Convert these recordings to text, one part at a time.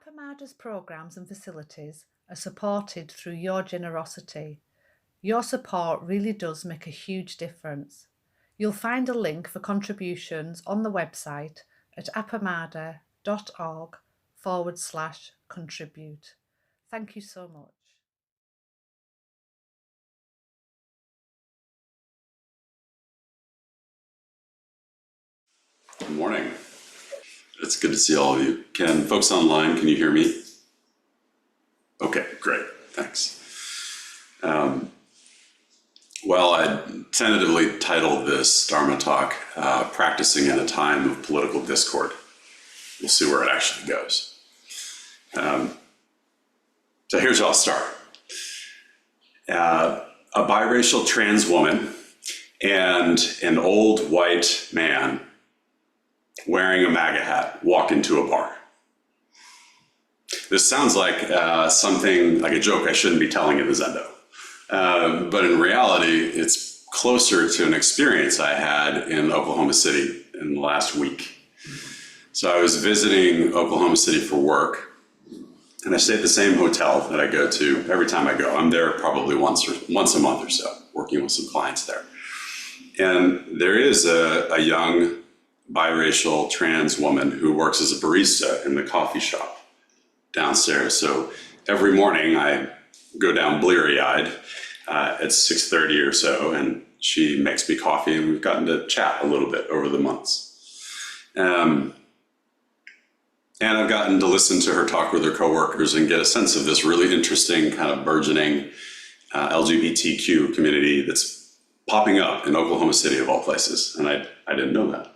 Appamada's programs and facilities are supported through your generosity. Your support really does make a huge difference. You'll find a link for contributions on the website at appamada.org/contribute. Thank you so much. Good morning. It's good to see all of you. Can folks online, can you hear me? Okay, great, thanks. Well, I tentatively titled this Dharma talk, Practicing in a Time of Political Discord. We'll see where it actually goes. So here's how I'll start. A biracial trans woman and an old white man wearing a MAGA hat walk into a bar. This sounds like something like a joke I shouldn't be telling in the Zendo. But in reality, it's closer to an experience I had in Oklahoma City in the last week. So I was visiting Oklahoma City for work, and I stay at the same hotel that I go to every time I go. I'm there probably once a month or so, working with some clients there. And there is a young biracial trans woman who works as a barista in the coffee shop downstairs. So every morning I go down bleary-eyed at 6:30 or so, and she makes me coffee, and we've gotten to chat a little bit over the months. And I've gotten to listen to her talk with her coworkers and get a sense of this really interesting kind of burgeoning LGBTQ community that's popping up in Oklahoma City of all places, and I didn't know that.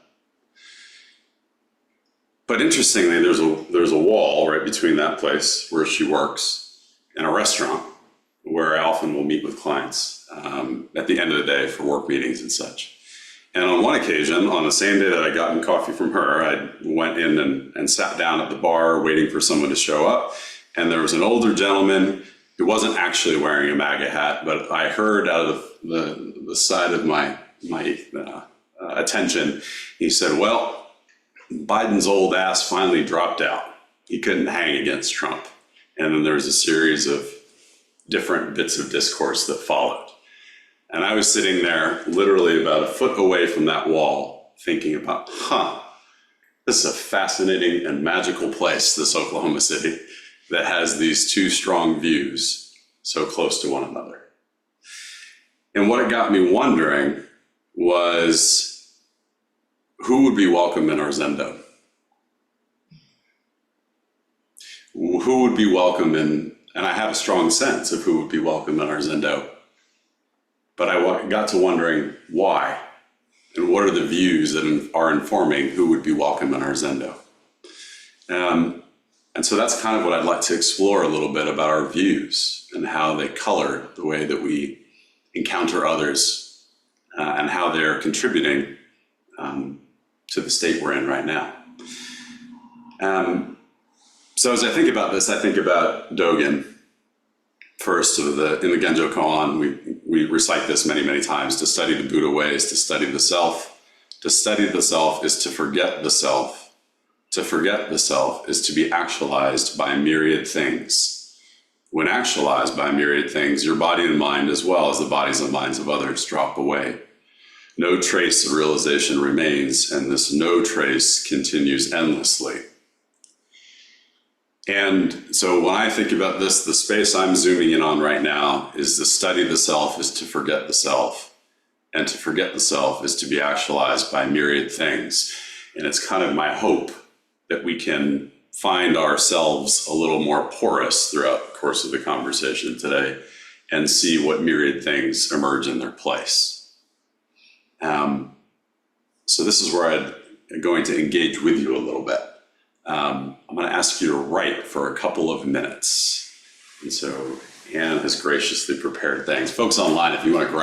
But interestingly, there's a wall right between that place where she works and a restaurant where I often will meet with clients at the end of the day for work meetings and such. And on one occasion, on the same day that I got coffee from her, I went in and sat down at the bar waiting for someone to show up. And there was an older gentleman who wasn't actually wearing a MAGA hat, but I heard out of the side of my attention, he said, well, Biden's old ass finally dropped out. He couldn't hang against Trump. And then there was a series of different bits of discourse that followed. And I was sitting there literally about a foot away from that wall thinking about, this is a fascinating and magical place, this Oklahoma City, that has these two strong views so close to one another. And what it got me wondering was, who would be welcome in our Zendo? Who would be welcome in, and I have a strong sense of who would be welcome in our Zendo, but I got to wondering why, and what are the views that are informing who would be welcome in our Zendo. And so that's kind of what I'd like to explore a little bit about our views and how they color the way that we encounter others and how they're contributing to the state we're in right now. So as I think about this, I think about Dogen. First, in the Genjo Koan, we recite this many, many times. To study the Buddha ways, to study the self. To study the self is to forget the self. To forget the self is to be actualized by myriad things. When actualized by myriad things, your body and mind, as well as the bodies and minds of others, drop away. No trace of realization remains, and this no trace continues endlessly. And so when I think about this, the space I'm zooming in on right now is to study the self is to forget the self. And to forget the self is to be actualized by myriad things. And it's kind of my hope that we can find ourselves a little more porous throughout the course of the conversation today and see what myriad things emerge in their place. So this is where I'm going to engage with you a little bit. I'm going to ask you to write for a couple of minutes. And so Anne has graciously prepared things. Folks online, if you want to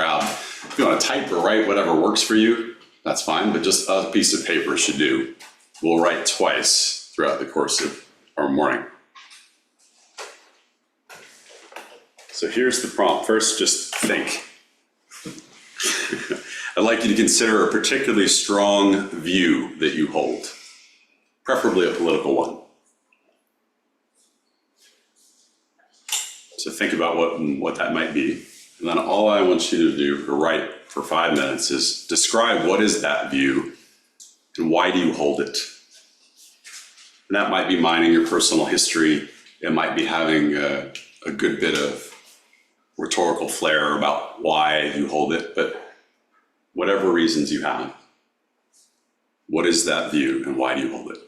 type or write, whatever works for you, that's fine, but just a piece of paper should do. We'll write twice throughout the course of our morning. So here's the prompt. First, just think. I'd like you to consider a particularly strong view that you hold, preferably a political one. So think about what that might be. And then all I want you to do or write for 5 minutes is describe what is that view and why do you hold it? And that might be mining your personal history. It might be having a good bit of rhetorical flair about why you hold it, but whatever reasons you have, what is that view and why do you hold it?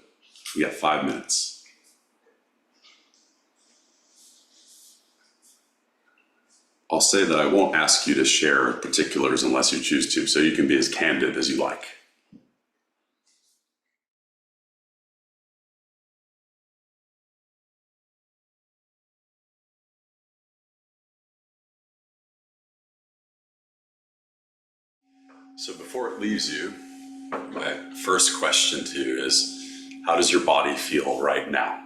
You got 5 minutes. I'll say that I won't ask you to share particulars unless you choose to, so you can be as candid as you like. So before it leaves you, my first question to you is, how does your body feel right now?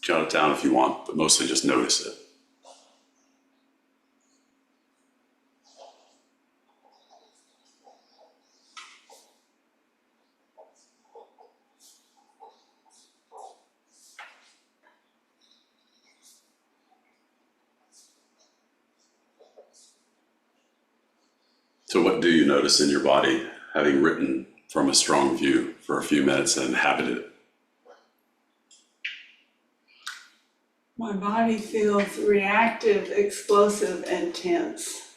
Jot it down if you want, but mostly just notice it. So what do you notice in your body, having written from a strong view for a few minutes and inhabited it? My body feels reactive, explosive, and tense.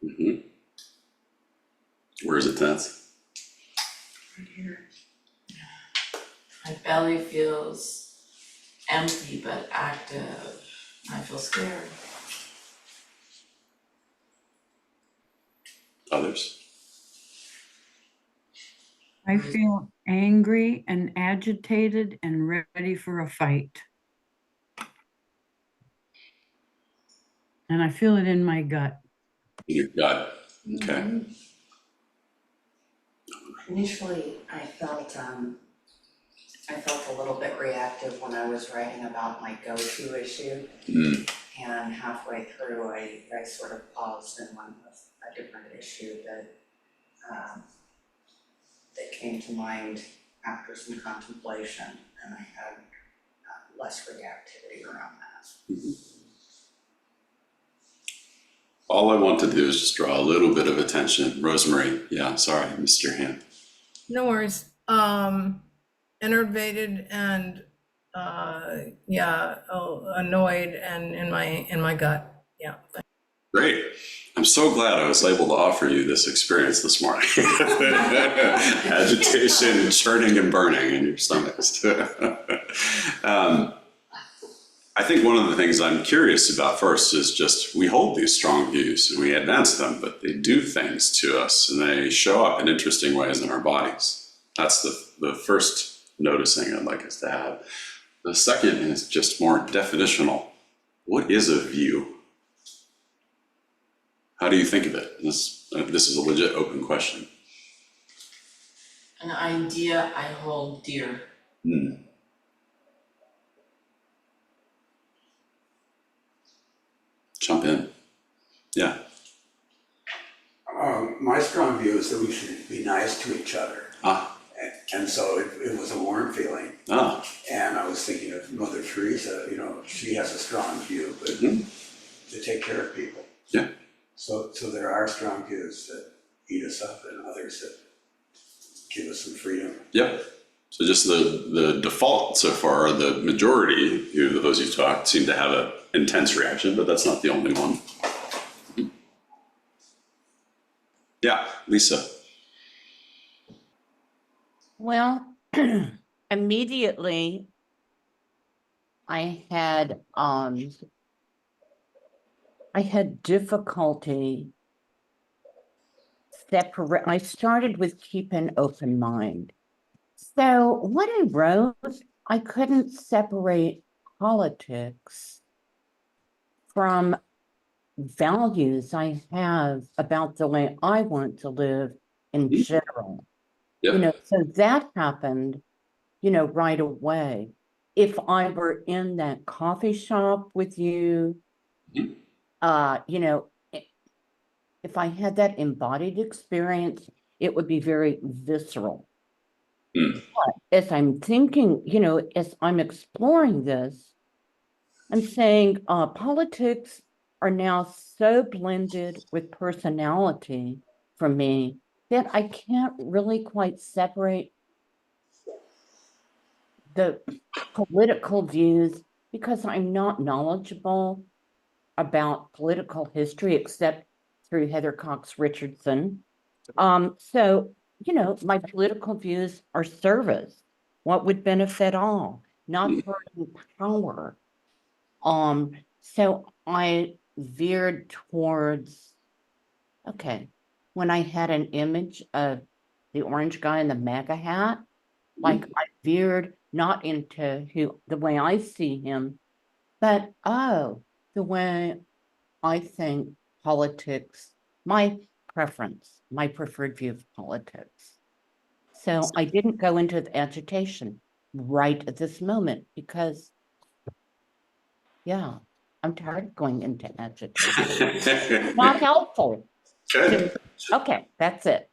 Mm-hmm. Where is it tense? Right here. My belly feels empty but active. I feel scared. Others? I feel angry and agitated and ready for a fight. And I feel it in my gut. In your gut. Okay. Initially, I felt a little bit reactive when I was writing about my go-to issue. Mm. And halfway through, I sort of paused and went with a different issue that came to mind after some contemplation, and I had less reactivity around that. Mm-hmm. All I want to do is just draw a little bit of attention. Rosemary, yeah, sorry, I missed your hand. No worries. Enervated and annoyed and in my gut. Yeah. Great. I'm so glad I was able to offer you this experience this morning. Agitation and churning and burning in your stomachs. I think one of the things I'm curious about first is just we hold these strong views and we advance them, but they do things to us and they show up in interesting ways in our bodies. That's the first noticing I'd like us to have. The second is just more definitional. What is a view? How do you think of it? This is a legit open question. An idea I hold dear. Hmm. Jump in. Yeah. My strong view is that we should be nice to each other. Ah. And so it was a warm feeling. Ah. And I was thinking of Mother Teresa, she has a strong view, but to take care of people. Yeah. So there are strong views that eat us up and others that give us some freedom. Yep. So just the default so far, the majority of those you talked seem to have an intense reaction, but that's not the only one. Yeah, Lisa. Well, immediately I had difficulty I started with keep an open mind. So what I wrote, I couldn't separate politics from values I have about the way I want to live in general. Yep. So that happened, right away. If I were in that coffee shop with you, if I had that embodied experience, it would be very visceral. Hmm. As I'm thinking, as I'm exploring this, I'm saying politics are now so blended with personality for me that I can't really quite separate the political views because I'm not knowledgeable about political history except through Heather Cox Richardson. So, my political views are service, what would benefit all, not burden power. So I veered towards, okay, when I had an image of the orange guy in the MAGA hat, like I veered not into the way I see him, but the way I think politics, my my preferred view of politics. So I didn't go into the agitation right at this moment because, yeah, I'm tired of going into agitation. Not helpful. Good. Okay, that's it.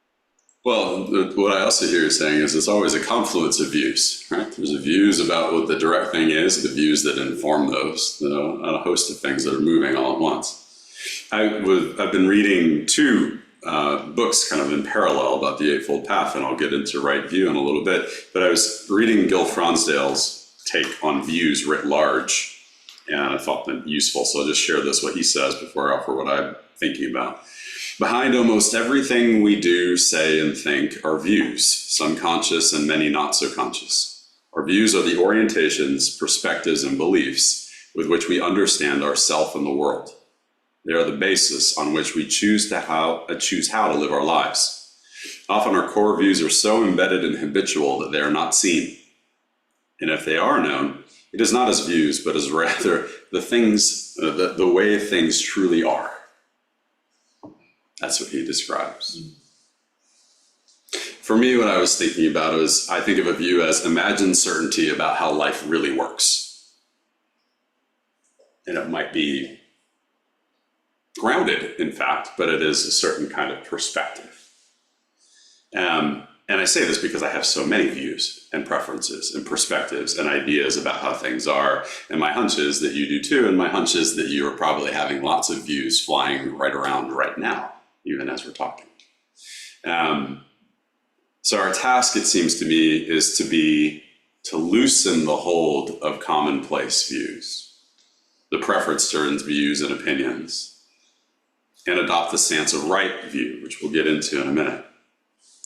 Well, what I also hear you saying is it's always a confluence of views, right? There's the views about what the direct thing is, the views that inform those, and a host of things that are moving all at once. I've been reading two books kind of in parallel about the Eightfold Path, and I'll get into right view in a little bit. But I was reading Gil Fronsdale's take on views writ large, and I thought that useful. So I'll just share this, what he says, before I offer what I'm thinking about. Behind almost everything we do, say, and think are views, some conscious and many not so conscious. Our views are the orientations, perspectives, and beliefs with which we understand ourself and the world. They are the basis on which we choose how to live our lives. Often our core views are so embedded and habitual that they are not seen. And if they are known, it is not as views, but as rather the way things truly are. That's what he describes. For me, what I was thinking about was, I think of a view as imagined certainty about how life really works. And it might be grounded, in fact, but it is a certain kind of perspective. And I say this because I have so many views and preferences and perspectives and ideas about how things are. And my hunch is that you do too. And my hunch is that you are probably having lots of views flying right around right now, even as we're talking. So our task, it seems to me, is to loosen the hold of commonplace views, the preference turns views and opinions, and adopt the stance of right view, which we'll get into in a minute.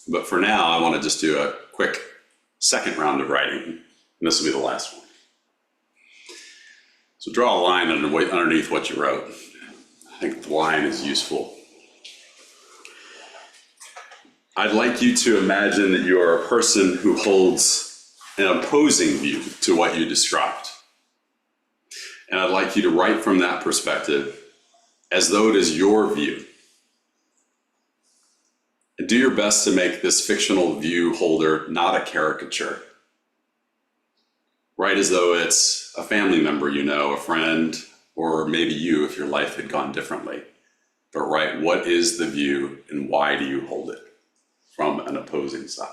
But for now, I want to just do a quick second round of writing, and this will be the last one. So draw a line underneath what you wrote. I think the line is useful. I'd like you to imagine that you are a person who holds an opposing view to what you described. And I'd like you to write from that perspective as though it is your view. And do your best to make this fictional view holder not a caricature. Write as though it's a family member you know, a friend, or maybe you if your life had gone differently. But write, what is the view and why do you hold it from an opposing side?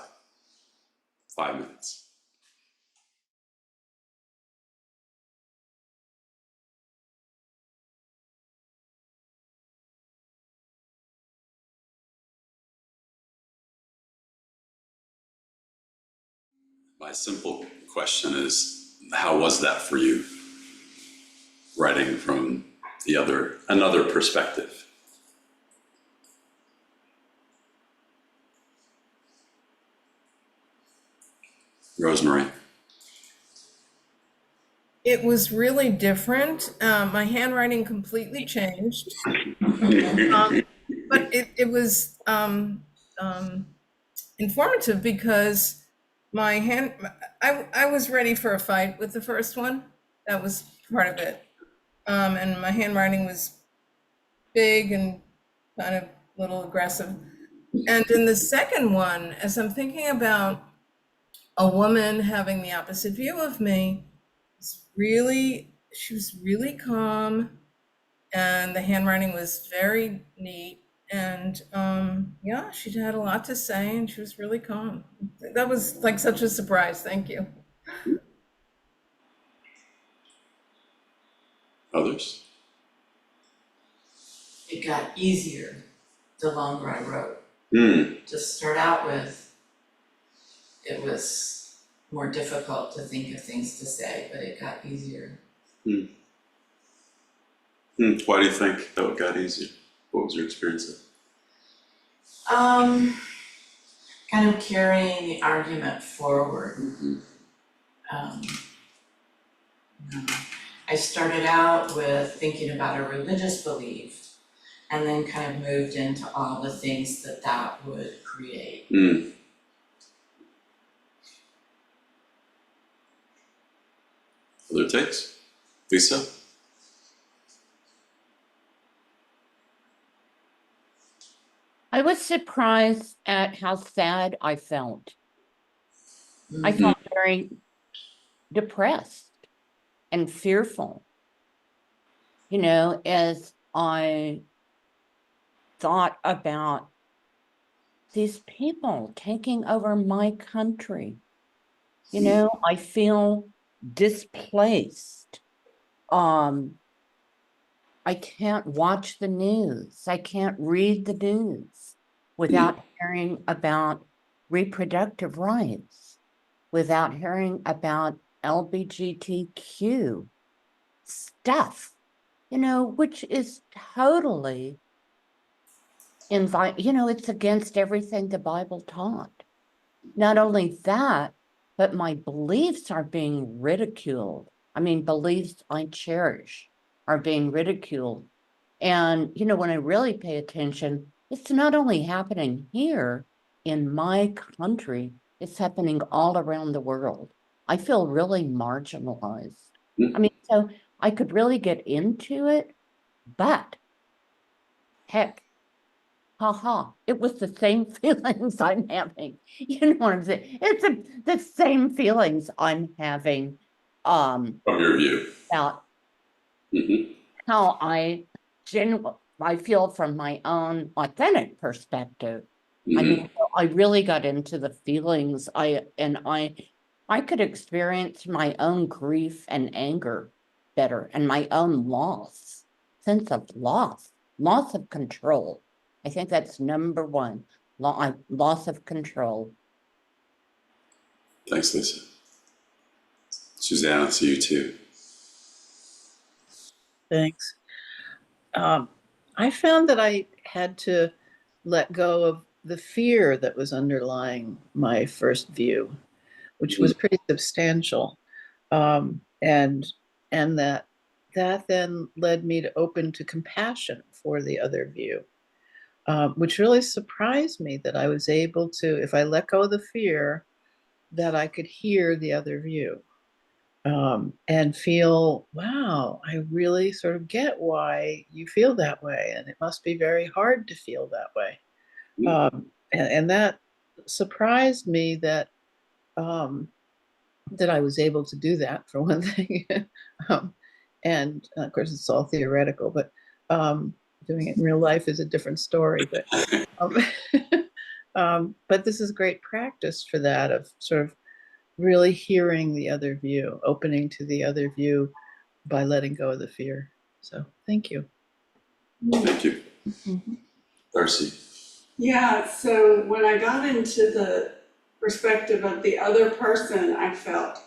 5 minutes. My simple question is, how was that for you? Writing from another perspective. Rosemary. It was really different. My handwriting completely changed. But it was informative because I was ready for a fight with the first one. That was part of it. And my handwriting was big and kind of a little aggressive. And in the second one, as I'm thinking about a woman having the opposite view of me, she was really calm, and the handwriting was very neat. And yeah, she had a lot to say and she was really calm. That was like such a surprise. Thank you. Others? It got easier the longer I wrote. To start out with, it was more difficult to think of things to say, but it got easier. Why do you think that got easier? What was your experience of? Kind of carrying the argument forward. I started out with thinking about a religious belief and then kind of moved into all the things that that would create. Other takes? Lisa? I was surprised at how sad I felt. I felt very depressed and fearful, as I thought about these people taking over my country. I feel displaced. I can't watch the news. I can't read the news without hearing about reproductive rights, without hearing about LGBTQ stuff, which is totally it's against everything the Bible taught. Not only that, but my beliefs are being ridiculed. I mean, beliefs I cherish are being ridiculed. And, when I really pay attention, it's not only happening here in my country, it's happening all around the world. I feel really marginalized. I mean, so I could really get into it, but heck, it was the same feelings I'm having. You know what I'm saying? It's the same feelings I'm having From your view. about how I feel from my own authentic perspective. I mean, I really got into the feelings. I could experience my own grief and anger better, and my own sense of loss of control. I think that's number one, loss of control. Thanks, Lisa. Suzanne, I'll see you too. Thanks. I found that I had to let go of the fear that was underlying my first view, which was pretty substantial. And that then led me to open to compassion for the other view, which really surprised me that I was able to, if I let go of the fear, that I could hear the other view. And feel, wow, I really sort of get why you feel that way. And it must be very hard to feel that way. And that surprised me that I was able to do that, for one thing. And of course, it's all theoretical, but doing it in real life is a different story. But this is great practice for that, of sort of really hearing the other view, opening to the other view by letting go of the fear. So thank you. Thank you. Darcy. Yeah, so when I got into the perspective of the other person, I felt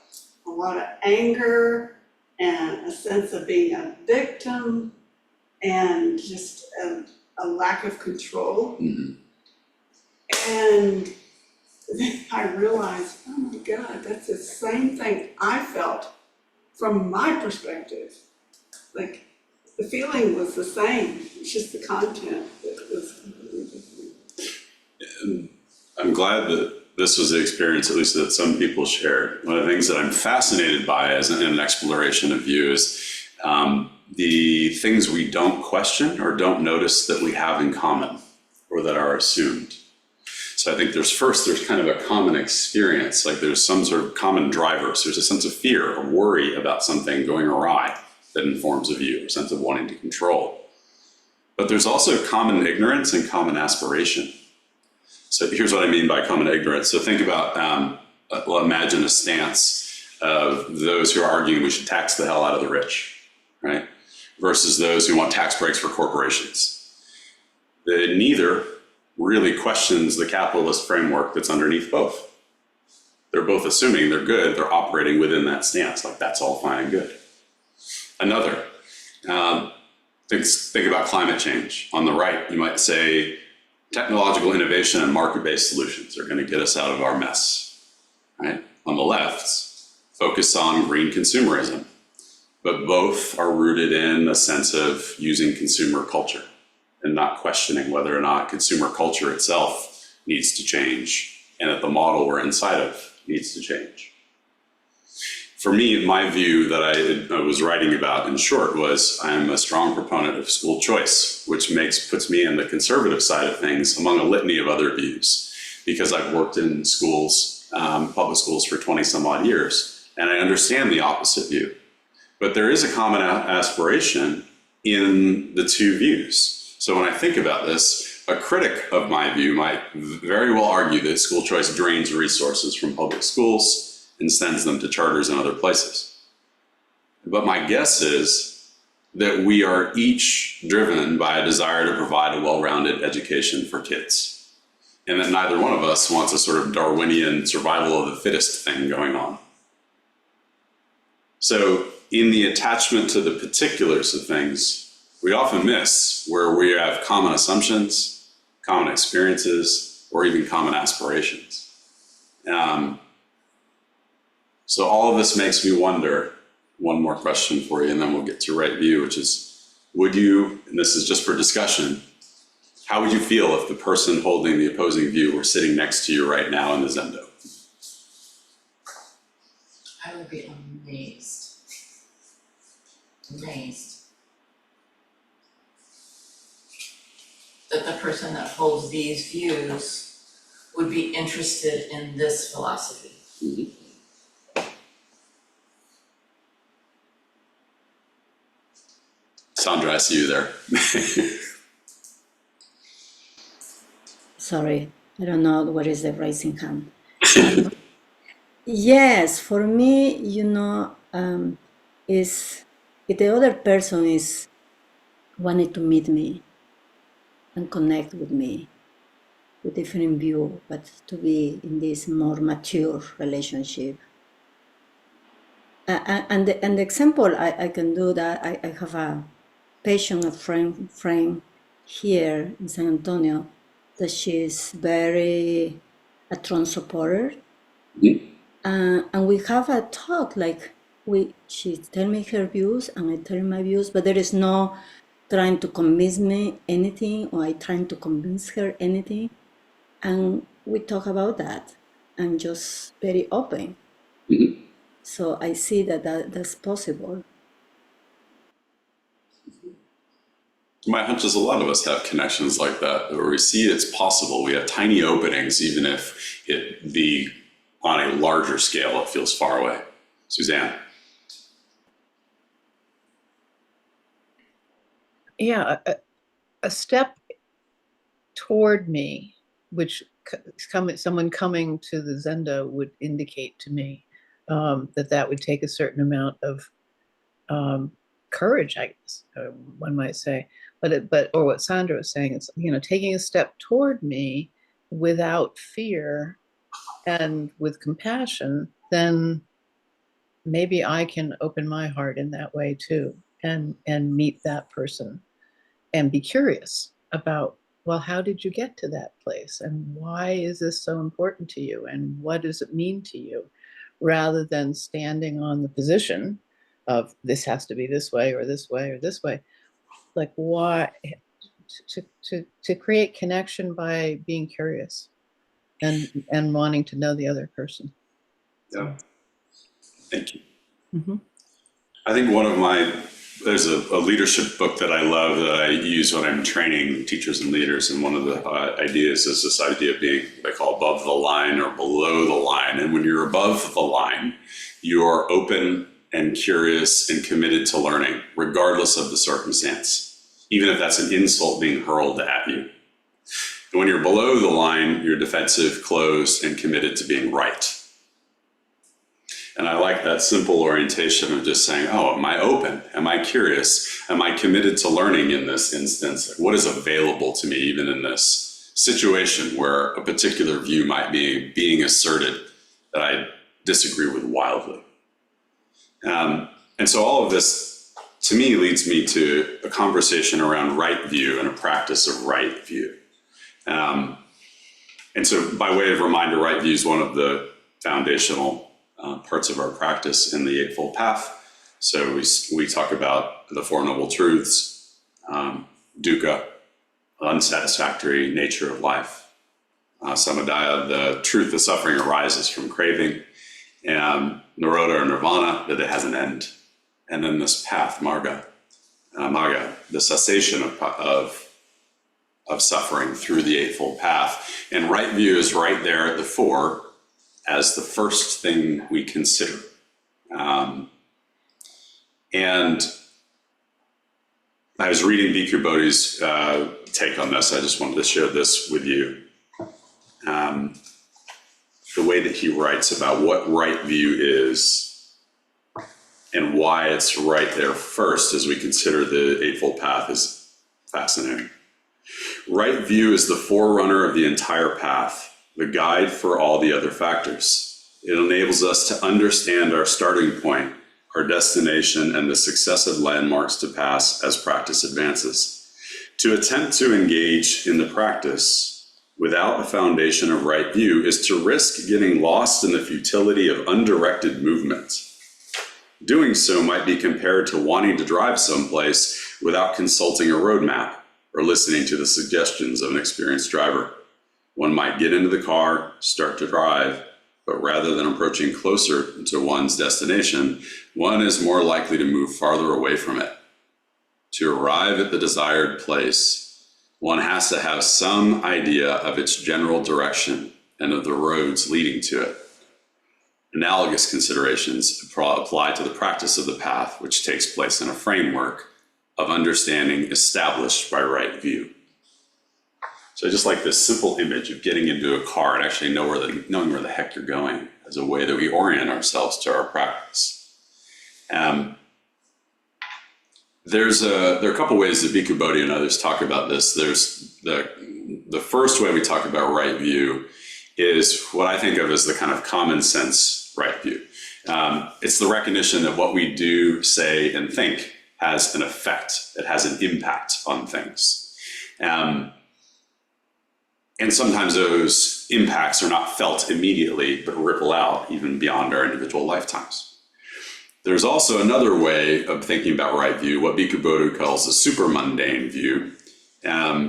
a lot of anger and a sense of being a victim and just a lack of control. And then I realized, oh my God, that's the same thing I felt from my perspective. Like, the feeling was the same, it's just the content that was completely different. I'm glad that this was the experience, at least that some people shared. One of the things that I'm fascinated by as an exploration of view is the things we don't question or don't notice that we have in common or that are assumed. So I think there's kind of a common experience, like there's some sort of common driver. So there's a sense of fear or worry about something going awry that informs a view, a sense of wanting to control. but there's also common ignorance and common aspiration. So here's what I mean by common ignorance. So think about, well, imagine a stance of those who are arguing we should tax the hell out of the rich, right? Versus those who want tax breaks for corporations. Neither really questions the capitalist framework that's underneath both. They're both assuming they're good, they're operating within that stance, like that's all fine and good. Another, think about climate change. On the right, you might say technological innovation and market-based solutions are going to get us out of our mess, right? On the left, focus on green consumerism, but both are rooted in a sense of using consumer culture and not questioning whether or not consumer culture itself needs to change and that the model we're inside of needs to change. For me, my view that I was writing about in short was I'm a strong proponent of school choice, which puts me in the conservative side of things among a litany of other views, because I've worked in schools, public schools for 20 some odd years, and I understand the opposite view. But there is a common aspiration in the two views. So when I think about this, a critic of my view might very well argue that school choice drains resources from public schools and sends them to charters and other places. But my guess is that we are each driven by a desire to provide a well-rounded education for kids, and that neither one of us wants a sort of Darwinian survival of the fittest thing going on. So in the attachment to the particulars of things, we often miss where we have common assumptions, common experiences, or even common aspirations. So all of this makes me wonder, one more question for you, and then we'll get to right view, which is, would you, and this is just for discussion, how would you feel if the person holding the opposing view were sitting next to you right now in the Zendo? I would be amazed. Amazed. That the person that holds these views would be interested in this philosophy. Mm-hmm. Sandra, I see you there. Sorry, I don't know what is the raising hand. Yes, for me, is if the other person is wanting to meet me and connect with me with different view, but to be in this more mature relationship. And the example I can do that, I have a patient, a friend here in San Antonio, that she's very a Trump supporter. Mm-hmm. And we have a talk, like she tell me her views and I tell my views, but there is no trying to convince me anything or I trying to convince her anything. And we talk about that and just very open. Mm-hmm. So I see that's possible. My hunch is a lot of us have connections like that, where we see it's possible. We have tiny openings, even if it be on a larger scale, it feels far away. Suzanne. Yeah, a step toward me, which someone coming to the Zendo would indicate to me that would take a certain amount of courage, I guess one might say. Or what Sandra was saying, it's taking a step toward me without fear and with compassion, then maybe I can open my heart in that way too, and meet that person and be curious about, well, how did you get to that place? And why is this so important to you? And what does it mean to you? Rather than standing on the position of this has to be this way or this way or this way. Like, why? To create connection by being curious and wanting to know the other person. Yeah. Thank you. Mm-hmm. I think there's a leadership book that I love that I use when I'm training teachers and leaders. And one of the ideas is this idea of being, they call above the line or below the line. And when you're above the line, you are open and curious and committed to learning, regardless of the circumstance. even if that's an insult being hurled at you. And when you're below the line, you're defensive, closed, and committed to being right. And I like that simple orientation of just saying, oh, am I open? Am I curious? Am I committed to learning in this instance? Like, what is available to me even in this situation where a particular view might be being asserted that I disagree with wildly? And so all of this, to me, leads me to a conversation around right view and a practice of right view. And so by way of reminder, right view is one of the foundational parts of our practice in the Eightfold Path. So we talk about the Four Noble Truths, dukkha, unsatisfactory nature of life, samadaya, the truth that suffering arises from craving, and nirodha or nirvana, that it has an end, and then this path, marga, the cessation of suffering through the Eightfold Path. And right view is right there at the fore as the first thing we consider. And I was reading Bhikkhu Bodhi's take on this. I just wanted to share this with you. The way that he writes about what right view is and why it's right there first as we consider the Eightfold Path is fascinating. Right view is the forerunner of the entire path, the guide for all the other factors. It enables us to understand our starting point, our destination, and the successive landmarks to pass as practice advances. To attempt to engage in the practice without a foundation of right view is to risk getting lost in the futility of undirected movement. Doing so might be compared to wanting to drive someplace without consulting a roadmap or listening to the suggestions of an experienced driver. One might get into the car, start to drive, but rather than approaching closer to one's destination, one is more likely to move farther away from it. To arrive at the desired place, one has to have some idea of its general direction and of the roads leading to it. Analogous considerations apply to the practice of the path, which takes place in a framework of understanding established by right view. So I just like this simple image of getting into a car and actually knowing where the heck you're going as a way that we orient ourselves to our practice. There are a couple ways that Bhikkhu Bodhi and others talk about this. There's the first way we talk about right view is what I think of as the kind of common sense right view. It's the recognition that what we do, say, and think has an effect. It has an impact on things. And sometimes those impacts are not felt immediately, but ripple out even beyond our individual lifetimes. There's also another way of thinking about right view, what Bhikkhu Bodhi calls the supramundane view.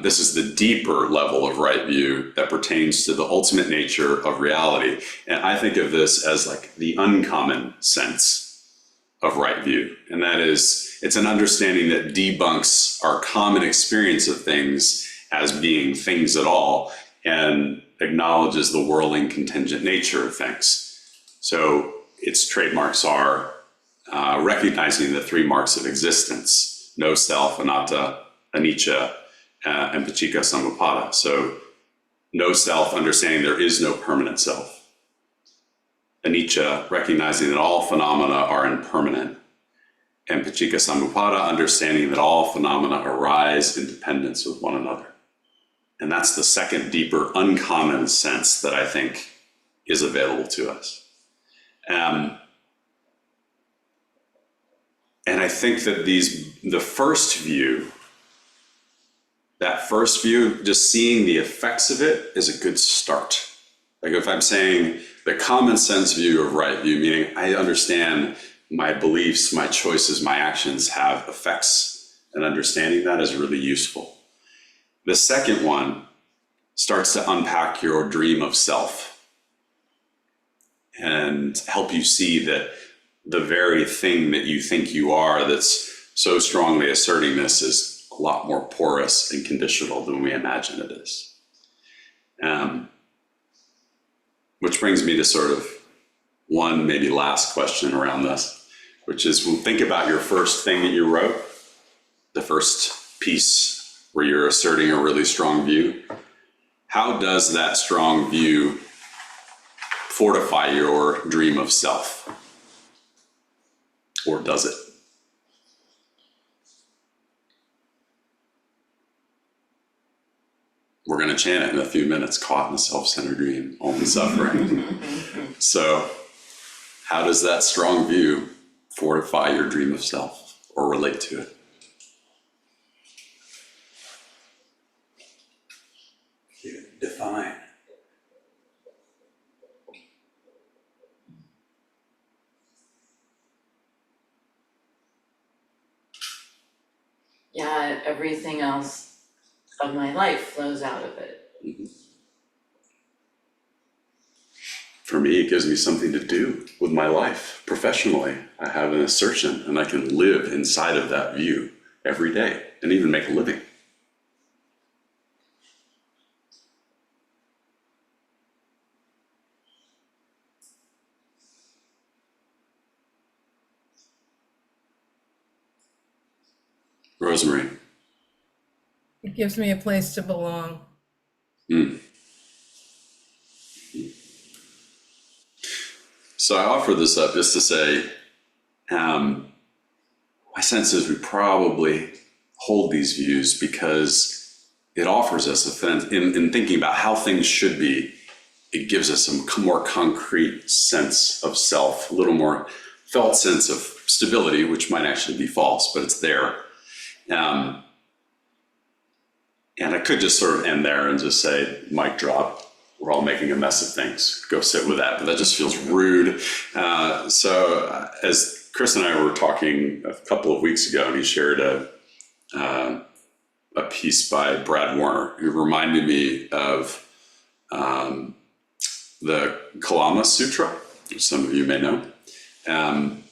This is the deeper level of right view that pertains to the ultimate nature of reality. And I think of this as like the uncommon sense of right view. And that is, it's an understanding that debunks our common experience of things as being things at all and acknowledges the whirling contingent nature of things. So its trademarks are recognizing the three marks of existence: no self, anatta, anicca, and pacceka samuppada. So no self, understanding there is no permanent self. Anicca, recognizing that all phenomena are impermanent. And pacceka samuppada, understanding that all phenomena arise in dependence with one another. And that's the second deeper uncommon sense that I think is available to us. And I think that the first view, just seeing the effects of it is a good start. Like if I'm saying the common sense view of right view, meaning I understand my beliefs, my choices, my actions have effects, and understanding that is really useful. The second one starts to unpack your dream of self and help you see that the very thing that you think you are that's so strongly asserting this is a lot more porous and conditional than we imagine it is. Which brings me to sort of one maybe last question around this, which is, think about your first thing that you wrote, the first piece where you're asserting a really strong view, how does that strong view fortify your dream of self? Or does it? We're going to chant it in a few minutes, caught in a self-centered dream, only suffering. So how does that strong view fortify your dream of self or relate to it? Define. Yeah, everything else of my life flows out of it. For me, it gives me something to do with my life professionally. I have an assertion and I can live inside of that view every day and even make a living. Rosemary. It gives me a place to belong. So I offer this up just to say, my sense is we probably hold these views because it offers us in thinking about how things should be, it gives us a more concrete sense of self, a little more felt sense of stability, which might actually be false, but it's there. And I could just sort of end there and just say, mic drop, we're all making a mess of things. Go sit with that, but that just feels rude. So as Chris and I were talking a couple of weeks ago, and he shared a piece by Brad Warner, who reminded me of the Kalama Sutra, which some of you may know. And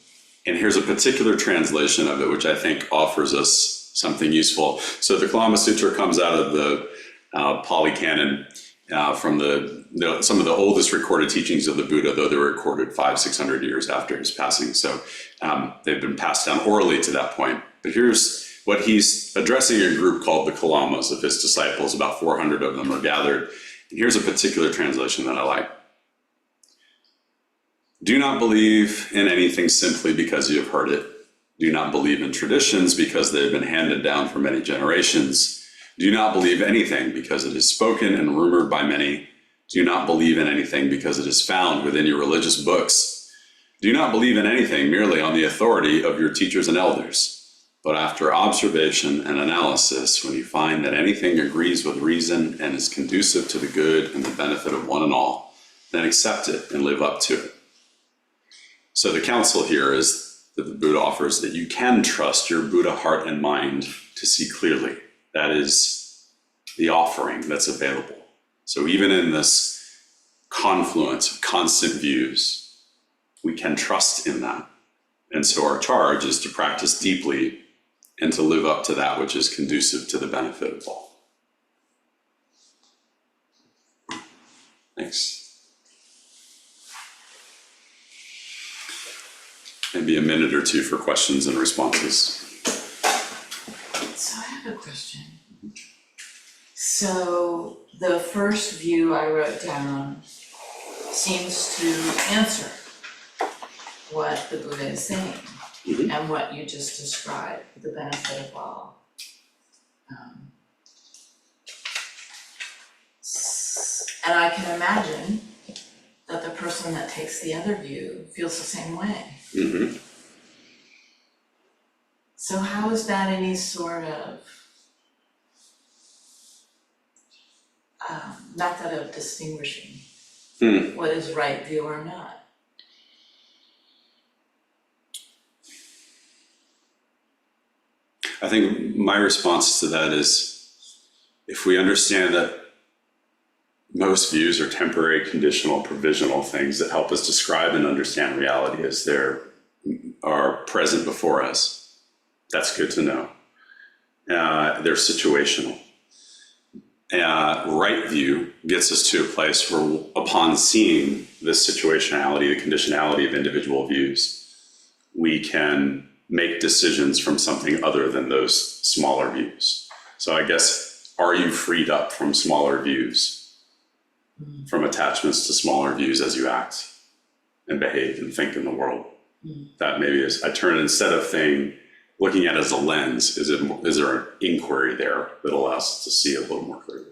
here's a particular translation of it, which I think offers us something useful. So the Kalama Sutra comes out of the Pali Canon from some of the oldest recorded teachings of the Buddha, though they were recorded 500-600 years after his passing. So they've been passed down orally to that point. But here's what he's addressing a group called the Kalamas of his disciples. About 400 of them are gathered. And here's a particular translation that I like. Do not believe in anything simply because you have heard it. Do not believe in traditions because they have been handed down for many generations. Do not believe anything because it is spoken and rumored by many. Do not believe in anything because it is found within your religious books. Do not believe in anything merely on the authority of your teachers and elders. But after observation and analysis, when you find that anything agrees with reason and is conducive to the good and the benefit of one and all, then accept it and live up to it. So the counsel here is that the Buddha offers that you can trust your Buddha heart and mind to see clearly. That is the offering that's available. So even in this confluence of constant views, we can trust in that. And so our charge is to practice deeply and to live up to that which is conducive to the benefit of all. Thanks. Maybe a minute or two for questions and responses. So I have a question. So the first view I wrote down seems to answer what the Buddha is saying and what you just described, the benefit of all. And I can imagine that the person that takes the other view feels the same way. Mm-hmm. So how is that any sort of method of distinguishing what is right view or not? I think my response to that is, if we understand that most views are temporary, conditional, provisional things that help us describe and understand reality as they are present before us, that's good to know. They're situational. Right view gets us to a place where, upon seeing this situationality, the conditionality of individual views, we can make decisions from something other than those smaller views. So I guess, are you freed up from smaller views, from attachments to smaller views as you act and behave and think in the world? That maybe is, I turn, instead of looking at it as a lens, is there an inquiry there that allows us to see a little more clearly?